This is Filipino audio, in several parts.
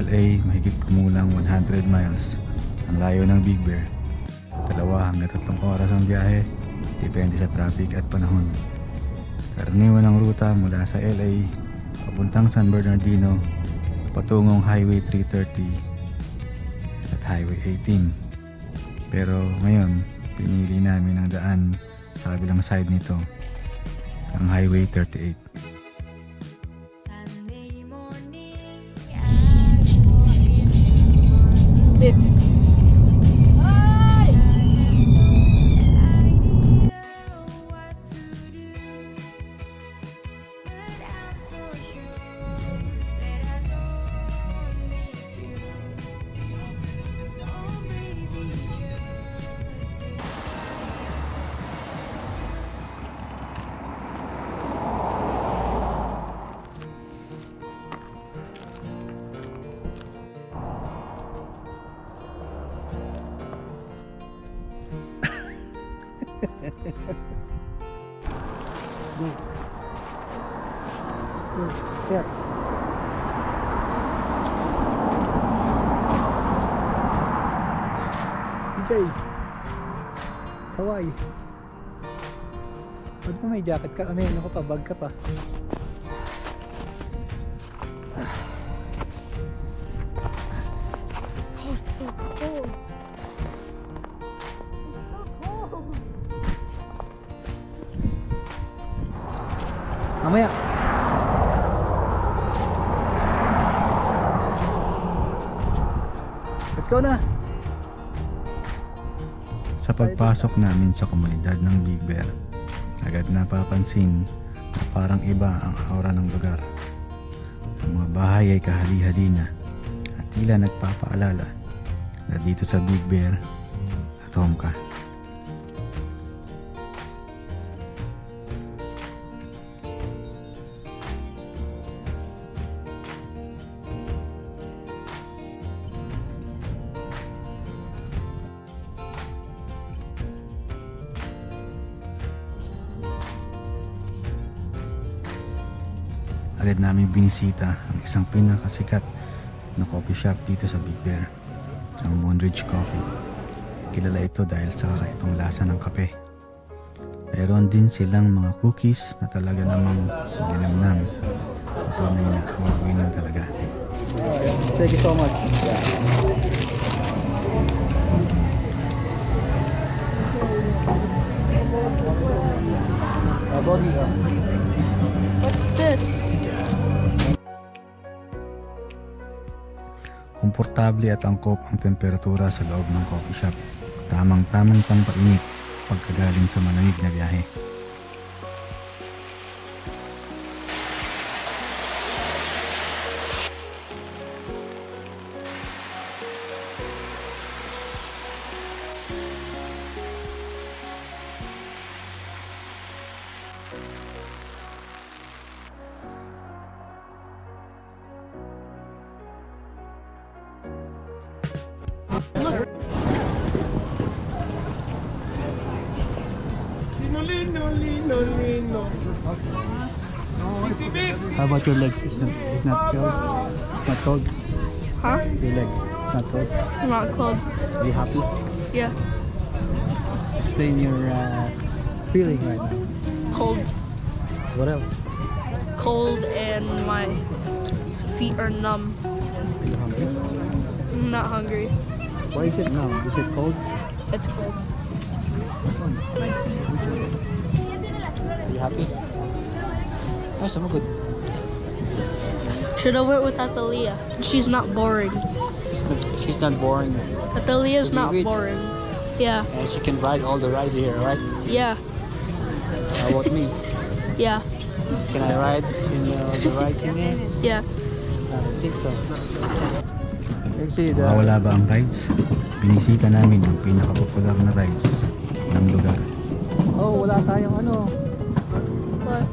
LA, mahigit kumulang 100 miles ang layo ng Big Bear. 2 hanggang 3 oras ang biyahe, depende sa traffic at panahon. Karaniwan ang ruta mula sa LA papuntang San Bernardino patungong Highway 330 at Highway 18. Pero ngayon, pinili namin ang daan sa kabilang side nito, ang Highway 38. Set. DJ Kawai, ba't mo may jacket ka? Ano ko pa, bag ka pa. Oh, it's so cold. Mamaya. Let's go na. Sa pagpasok namin sa komunidad ng Big Bear, agad napapansin na parang iba ang aura ng lugar. Ang mga bahay ay kahali-hali na at tila nagpapaalala na dito sa Big Bear at home ka. Agad namin binisita ang isang pinakasikat na coffee shop dito sa Big Bear, ang Moonridge Coffee. Kilala ito dahil sa kakaibang lasa ng kape. Mayroon din silang mga cookies na talaga namang malinamnam. Patunay na award-winning talaga. Thank you so much. What's this? Komportable at angkop ang temperatura sa loob ng coffee shop. Tamang-tamang pampainit pagkagaling sa malamig na biyahe. Lino. How about your legs? It's not cold? It's not cold? Huh? Your legs, not cold? Not cold. Are you happy? Yeah. Explain your feeling right now. Cold. What else? Cold and my feet are numb. Are you hungry? I'm not hungry. Why is it numb? Is it cold? It's cold. My feet. Are you happy? Oh, so good. Should have went with Atalia. She's not boring. She's not boring. Atalia's Did you not read? boring. Yeah. And she can ride all the ride here, right? Yeah. How about me? Yeah. Can I ride in the rides in here? Yeah. I think so. Wala ba ang rides? Binisita namin ang pinakapopular na rides ng lugar. Oh, wala tayong ano. What?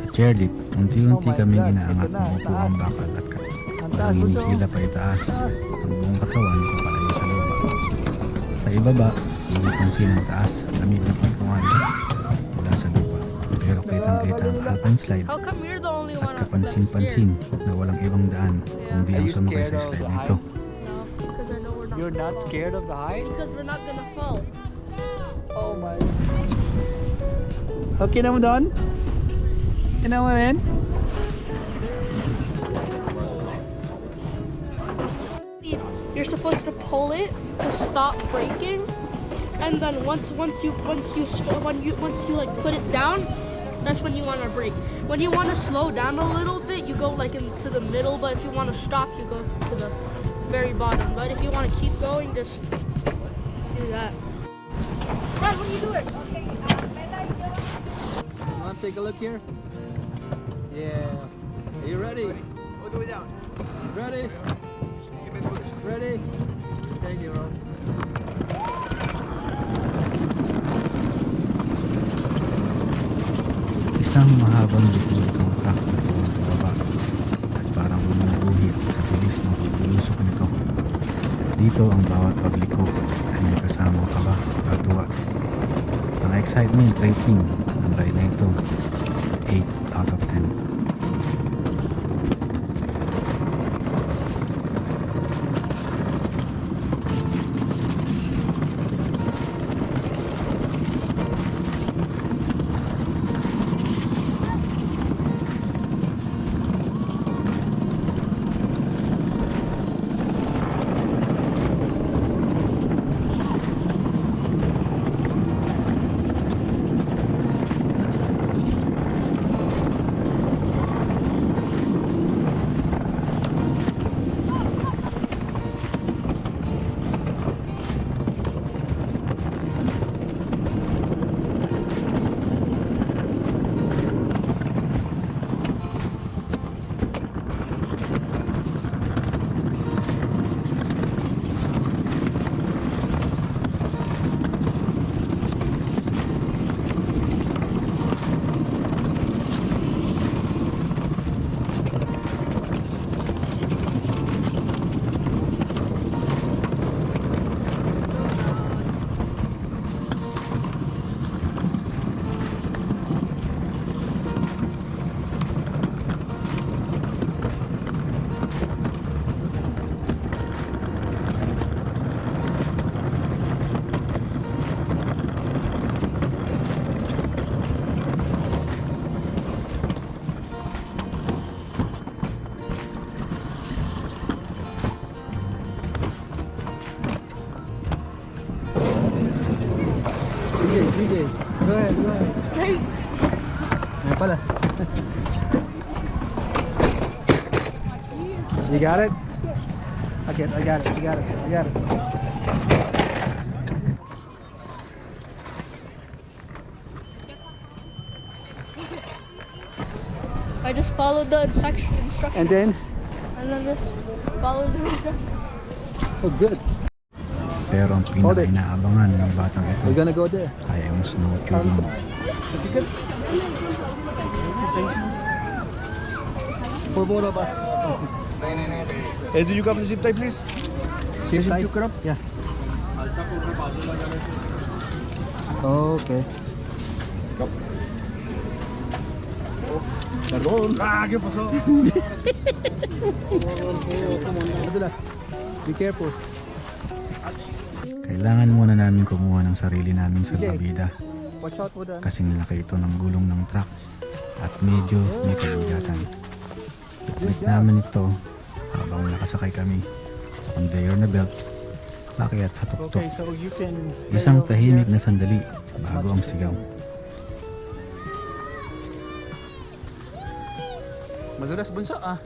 Sa chairlift, unti-unti kaming inaangat ng upuang bakal at parang hinihila pa itaas ang buong katawan papalayo sa lupa. Sa ibaba, hindi pansin ang taas at lamig ng upuan mula sa lupa. Pero kitang-kita ang alpine slide How come you're the only one? at kapansin-pansin na walang ibang daan kundi ang sumakay sa slide na ito. No, because I know we're not. You're not scared of the height? Because we're not gonna fall. Oh my. Okay naman doon? Okay naman rin? You're supposed to pull it to stop braking, and then once you like put it down, that's when you want to brake. When you want to slow down a little bit, you go like into the middle, but if you want to stop, you go to the very bottom. But if you want to keep going, just do that. Right, what are you doing? You want to take a look here? Yeah. Are you ready? All the way down. Ready? Give me a push. Ready? Thank you, Ron. Isang mahabang likod-likang truck na buwang pababa at parang bumubuhit sa bilis ng pagbulusok nito. Dito ang bawat pagliko ay may kasamang kaba at tuwa. Ang excitement rating ng ride na ito, 8 out of 10. DJ. Go ahead, go ahead. Hey. Ayan pala. You got it? Okay, I got it. I just followed the instruction, And then? and then just follows the instruction. Oh, good. Pero ang pinaka-inaabangan ng batang ito We're gonna go there. ay ang snow tubing. Good. For both of us. Hey, do you come to zip tie, please? Sit Zip tight. you crop? Yeah. Okay. Perdón. Ah, ¿qué pasó? Be careful. Kailangan muna namin kumuha ng sarili naming salbabida Watch out for them. kasing laki ito ng gulong ng truck at medyo may kabigatan. Itbit namin ito habang nakasakay kami sa conveyor na belt pakyat sa tuktok. Okay, so you can... Isang tahimik na sandali bago ang sigaw. Madulas bunso ah.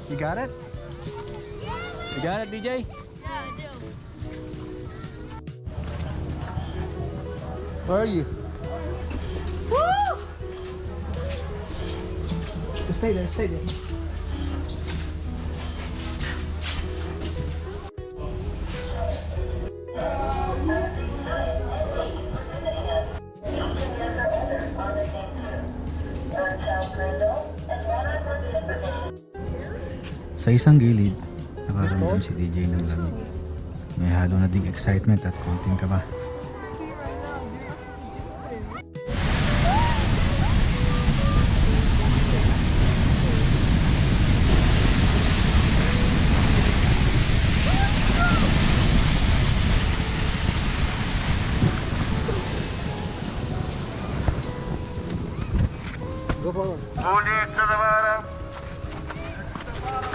You got it? You got it, DJ? Yeah, I do. Where are you? Woo! Stay there, stay there. Sa isang gilid, nakaramdam si DJ ng lamig. May halo na ding excitement at konting kaba.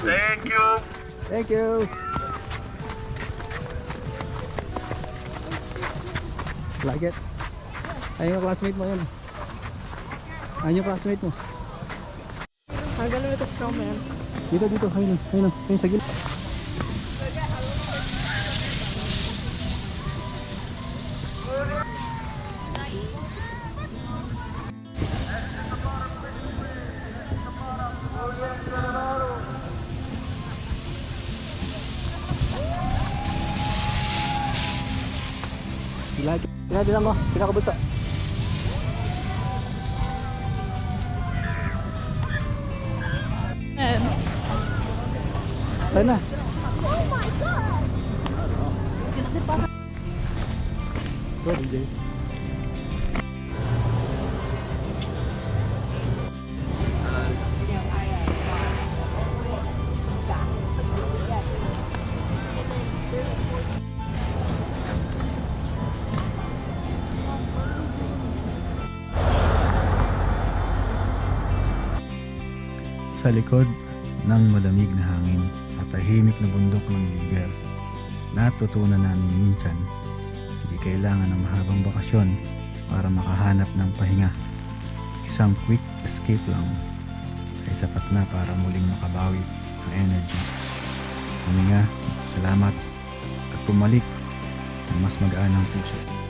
Thank you. Like it? Ayun yung classmate mo yun. Ayun yung classmate mo. I'm gonna make a snowman. Dito, ayun, ayun sa gilid. Lagi lang mo, pinakabuta. Ayun na. Go, DJ. Sa likod ng malamig na hangin at tahimik na bundok ng Liger, natutunan namin minsan, hindi kailangan ng mahabang bakasyon para makahanap ng pahinga. Isang quick escape lang ay sapat na para muling makabawi ng energy. Huminga, salamat at pumalik ng mas magaan ang puso.